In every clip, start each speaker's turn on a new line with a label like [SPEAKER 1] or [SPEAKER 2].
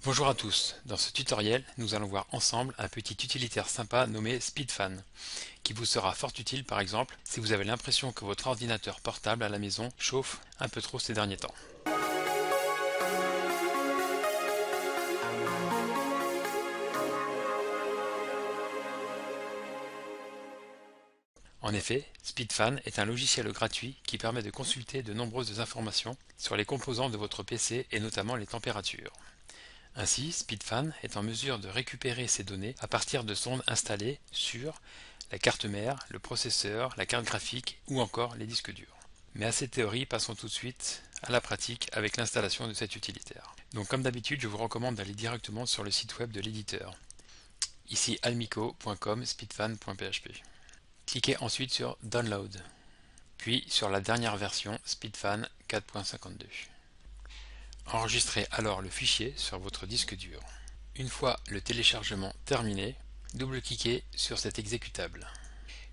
[SPEAKER 1] Bonjour à tous, dans ce tutoriel nous allons voir ensemble un petit utilitaire sympa nommé SpeedFan qui vous sera fort utile par exemple si vous avez l'impression que votre ordinateur portable à la maison chauffe un peu trop ces derniers temps. En effet, SpeedFan est un logiciel gratuit qui permet de consulter de nombreuses informations sur les composants de votre PC et notamment les températures. Ainsi, SpeedFan est en mesure de récupérer ces données à partir de sondes installées sur la carte mère, le processeur, la carte graphique ou encore les disques durs. Mais à cette théorie, passons tout de suite à la pratique avec l'installation de cet utilitaire. Donc comme d'habitude, je vous recommande d'aller directement sur le site web de l'éditeur. Ici almico.com speedfan.php. Cliquez ensuite sur Download, puis sur la dernière version SpeedFan 4.52. Enregistrez alors le fichier sur votre disque dur. Une fois le téléchargement terminé, double-cliquez sur cet exécutable,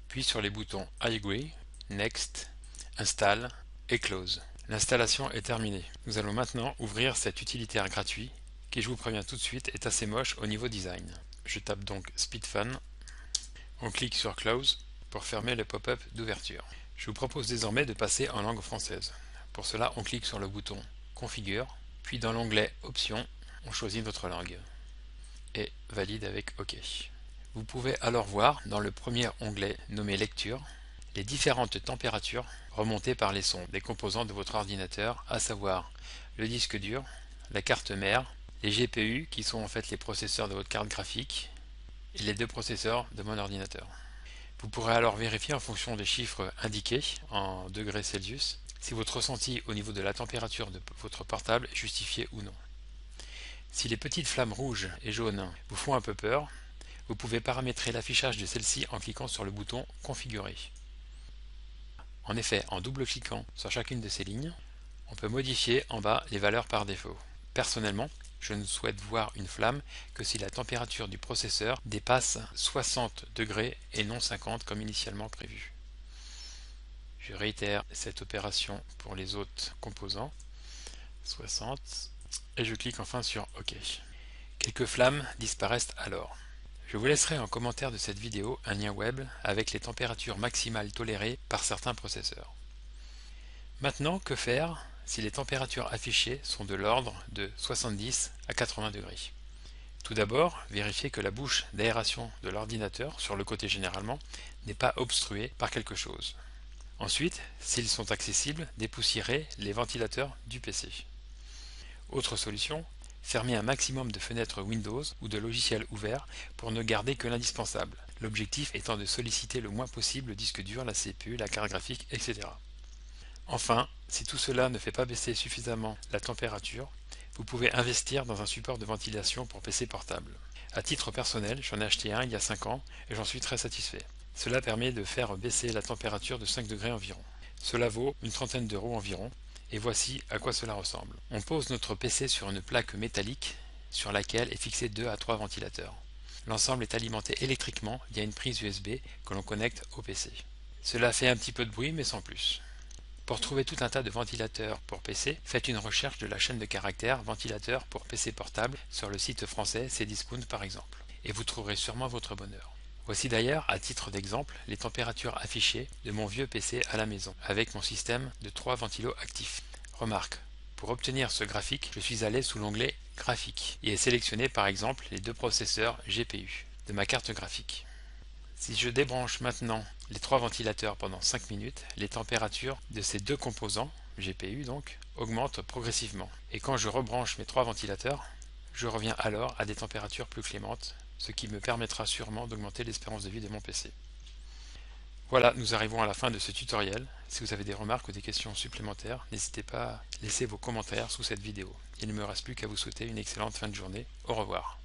[SPEAKER 1] puis sur les boutons I agree, Next, Install et Close. L'installation est terminée. Nous allons maintenant ouvrir cet utilitaire gratuit qui, je vous préviens tout de suite, est assez moche au niveau design. Je tape donc SpeedFan, on clique sur Close pour fermer le pop-up d'ouverture. Je vous propose désormais de passer en langue française. Pour cela, on clique sur le bouton Configure, puis dans l'onglet Options, on choisit notre langue et valide avec OK. Vous pouvez alors voir dans le premier onglet nommé Lecture les différentes températures remontées par les sons des composants de votre ordinateur, à savoir le disque dur, la carte mère, les GPU qui sont en fait les processeurs de votre carte graphique et les deux processeurs de mon ordinateur. Vous pourrez alors vérifier en fonction des chiffres indiqués en degrés Celsius si votre ressenti au niveau de la température de votre portable est justifié ou non. Si les petites flammes rouges et jaunes vous font un peu peur, vous pouvez paramétrer l'affichage de celle-ci en cliquant sur le bouton Configurer. En effet, en double-cliquant sur chacune de ces lignes, on peut modifier en bas les valeurs par défaut. Personnellement, je ne souhaite voir une flamme que si la température du processeur dépasse 60 degrés et non 50 comme initialement prévu. Je réitère cette opération pour les autres composants, 60, et je clique enfin sur OK. Quelques flammes disparaissent alors. Je vous laisserai en commentaire de cette vidéo un lien web avec les températures maximales tolérées par certains processeurs. Maintenant, que faire si les températures affichées sont de l'ordre de 70 à 80 degrés? Tout d'abord, vérifiez que la bouche d'aération de l'ordinateur, sur le côté généralement, n'est pas obstruée par quelque chose. Ensuite, s'ils sont accessibles, dépoussiérez les ventilateurs du PC. Autre solution, fermez un maximum de fenêtres Windows ou de logiciels ouverts pour ne garder que l'indispensable, l'objectif étant de solliciter le moins possible le disque dur, la CPU, la carte graphique, etc. Enfin, si tout cela ne fait pas baisser suffisamment la température, vous pouvez investir dans un support de ventilation pour PC portable. À titre personnel, j'en ai acheté un il y a 5 ans et j'en suis très satisfait. Cela permet de faire baisser la température de 5 degrés environ. Cela vaut une trentaine d'euros environ, et voici à quoi cela ressemble. On pose notre PC sur une plaque métallique sur laquelle est fixé 2 à 3 ventilateurs. L'ensemble est alimenté électriquement via une prise USB que l'on connecte au PC. Cela fait un petit peu de bruit mais sans plus. Pour trouver tout un tas de ventilateurs pour PC, faites une recherche de la chaîne de caractères ventilateur pour PC portable sur le site français Cdiscount par exemple, et vous trouverez sûrement votre bonheur. Voici d'ailleurs, à titre d'exemple, les températures affichées de mon vieux PC à la maison, avec mon système de 3 ventilos actifs. Remarque, pour obtenir ce graphique, je suis allé sous l'onglet Graphique, et ai sélectionné par exemple les deux processeurs GPU de ma carte graphique. Si je débranche maintenant les 3 ventilateurs pendant 5 minutes, les températures de ces deux composants, GPU donc, augmentent progressivement. Et quand je rebranche mes 3 ventilateurs, je reviens alors à des températures plus clémentes, ce qui me permettra sûrement d'augmenter l'espérance de vie de mon PC. Voilà, nous arrivons à la fin de ce tutoriel. Si vous avez des remarques ou des questions supplémentaires, n'hésitez pas à laisser vos commentaires sous cette vidéo. Il ne me reste plus qu'à vous souhaiter une excellente fin de journée. Au revoir.